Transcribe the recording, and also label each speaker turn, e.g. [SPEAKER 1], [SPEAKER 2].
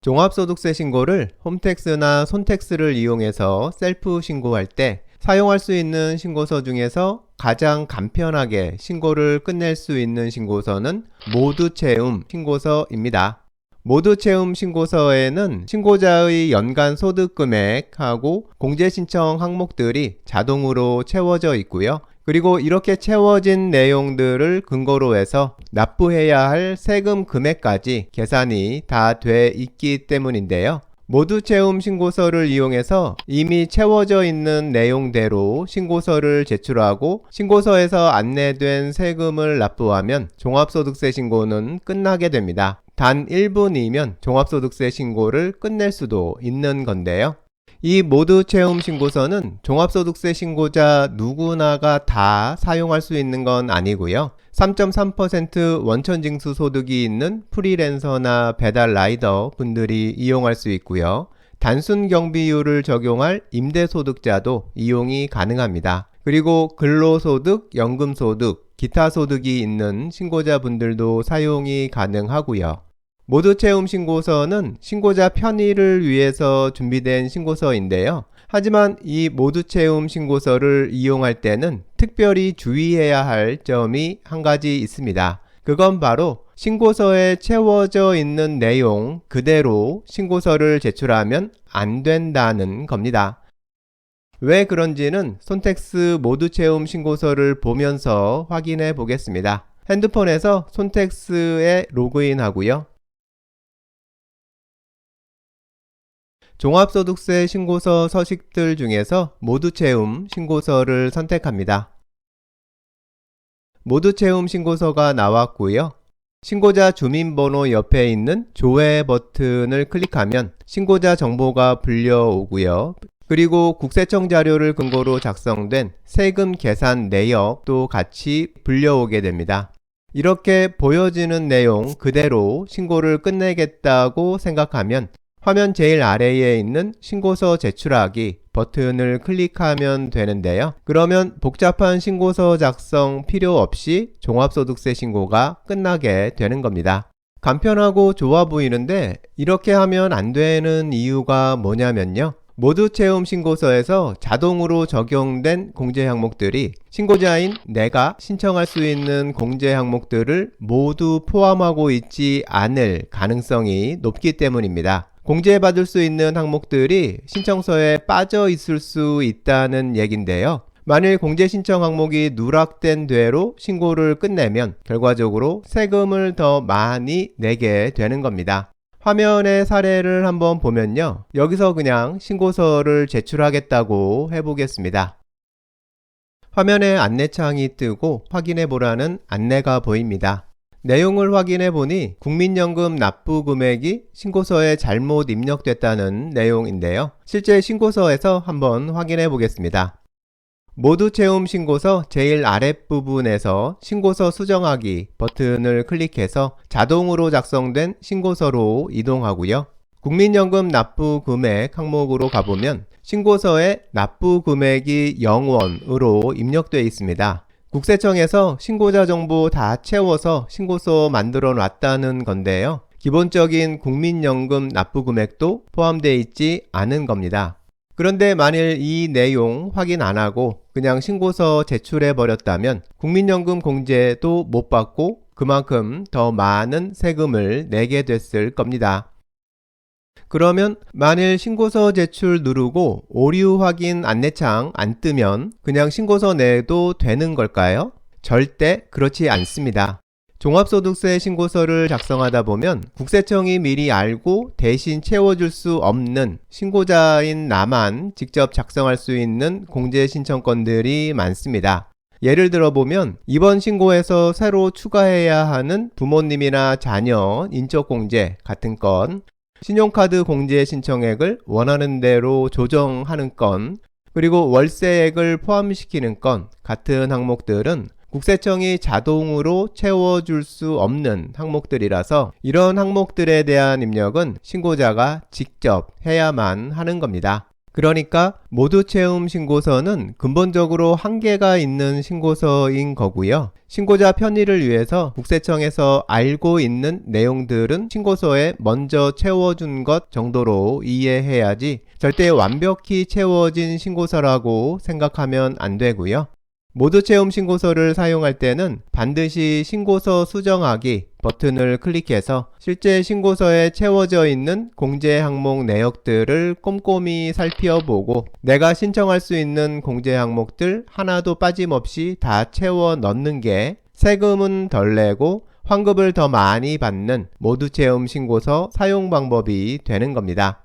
[SPEAKER 1] 종합소득세 신고를 홈택스나 손택스를 이용해서 셀프 신고할 때 사용할 수 있는 신고서 중에서 가장 간편하게 신고를 끝낼 수 있는 신고서는 모두채움 신고서입니다. 모두채움 신고서에는 신고자의 연간 소득 금액하고 공제신청 항목들이 자동으로 채워져 있고요. 그리고 이렇게 채워진 내용들을 근거로 해서 납부해야 할 세금 금액까지 계산이 다 돼 있기 때문인데요. 모두채움 신고서를 이용해서 이미 채워져 있는 내용대로 신고서를 제출하고 신고서에서 안내된 세금을 납부하면 종합소득세 신고는 끝나게 됩니다. 단 1분이면 종합소득세 신고를 끝낼 수도 있는 건데요. 이 모두채움 신고서는 종합소득세 신고자 누구나가 다 사용할 수 있는 건 아니고요. 3.3% 원천징수 소득이 있는 프리랜서나 배달 라이더 분들이 이용할 수 있고요. 단순 경비율을 적용할 임대소득자도 이용이 가능합니다. 그리고 근로소득, 연금소득, 기타 소득이 있는 신고자분들도 사용이 가능하고요. 모두채움 신고서는 신고자 편의를 위해서 준비된 신고서인데요. 하지만 이 모두채움 신고서를 이용할 때는 특별히 주의해야 할 점이 한 가지 있습니다. 그건 바로 신고서에 채워져 있는 내용 그대로 신고서를 제출하면 안 된다는 겁니다. 왜 그런지는 손택스 모두채움 신고서를 보면서 확인해 보겠습니다. 핸드폰에서 손택스에 로그인하고요. 종합소득세 신고서 서식들 중에서 모두채움 신고서를 선택합니다. 모두채움 신고서가 나왔고요. 신고자 주민번호 옆에 있는 조회 버튼을 클릭하면 신고자 정보가 불려오고요. 그리고 국세청 자료를 근거로 작성된 세금 계산 내역도 같이 불려오게 됩니다. 이렇게 보여지는 내용 그대로 신고를 끝내겠다고 생각하면 화면 제일 아래에 있는 신고서 제출하기 버튼을 클릭하면 되는데요. 그러면 복잡한 신고서 작성 필요 없이 종합소득세 신고가 끝나게 되는 겁니다. 간편하고 좋아 보이는데 이렇게 하면 안 되는 이유가 뭐냐면요. 모두채움 신고서에서 자동으로 적용된 공제 항목들이 신고자인 내가 신청할 수 있는 공제 항목들을 모두 포함하고 있지 않을 가능성이 높기 때문입니다. 공제받을 수 있는 항목들이 신청서에 빠져 있을 수 있다는 얘긴데요. 만일 공제 신청 항목이 누락된 대로 신고를 끝내면 결과적으로 세금을 더 많이 내게 되는 겁니다. 화면의 사례를 한번 보면요. 여기서 그냥 신고서를 제출하겠다고 해보겠습니다. 화면에 안내창이 뜨고 확인해 보라는 안내가 보입니다. 내용을 확인해 보니 국민연금 납부 금액이 신고서에 잘못 입력됐다는 내용인데요. 실제 신고서에서 한번 확인해 보겠습니다. 모두채움 신고서 제일 아랫부분에서 신고서 수정하기 버튼을 클릭해서 자동으로 작성된 신고서로 이동하고요. 국민연금 납부 금액 항목으로 가보면 신고서에 납부 금액이 0원으로 입력되어 있습니다. 국세청에서 신고자 정보 다 채워서 신고서 만들어 놨다는 건데요. 기본적인 국민연금 납부 금액도 포함되어 있지 않은 겁니다. 그런데 만일 이 내용 확인 안 하고 그냥 신고서 제출해 버렸다면 국민연금 공제도 못 받고 그만큼 더 많은 세금을 내게 됐을 겁니다. 그러면 만일 신고서 제출 누르고 오류 확인 안내창 안 뜨면 그냥 신고서 내도 되는 걸까요? 절대 그렇지 않습니다. 종합소득세 신고서를 작성하다 보면 국세청이 미리 알고 대신 채워줄 수 없는 신고자인 나만 직접 작성할 수 있는 공제 신청건들이 많습니다. 예를 들어 보면 이번 신고에서 새로 추가해야 하는 부모님이나 자녀 인적공제 같은 건, 신용카드 공제 신청액을 원하는 대로 조정하는 건, 그리고 월세액을 포함시키는 건 같은 항목들은 국세청이 자동으로 채워줄 수 없는 항목들이라서 이런 항목들에 대한 입력은 신고자가 직접 해야만 하는 겁니다. 그러니까 모두 채움 신고서는 근본적으로 한계가 있는 신고서인 거고요. 신고자 편의를 위해서 국세청에서 알고 있는 내용들은 신고서에 먼저 채워준 것 정도로 이해해야지 절대 완벽히 채워진 신고서라고 생각하면 안 되고요. 모두 채움 신고서를 사용할 때는 반드시 신고서 수정하기 버튼을 클릭해서 실제 신고서에 채워져 있는 공제 항목 내역들을 꼼꼼히 살펴보고 내가 신청할 수 있는 공제 항목들 하나도 빠짐없이 다 채워 넣는 게 세금은 덜 내고 환급을 더 많이 받는 모두 채움 신고서 사용 방법이 되는 겁니다.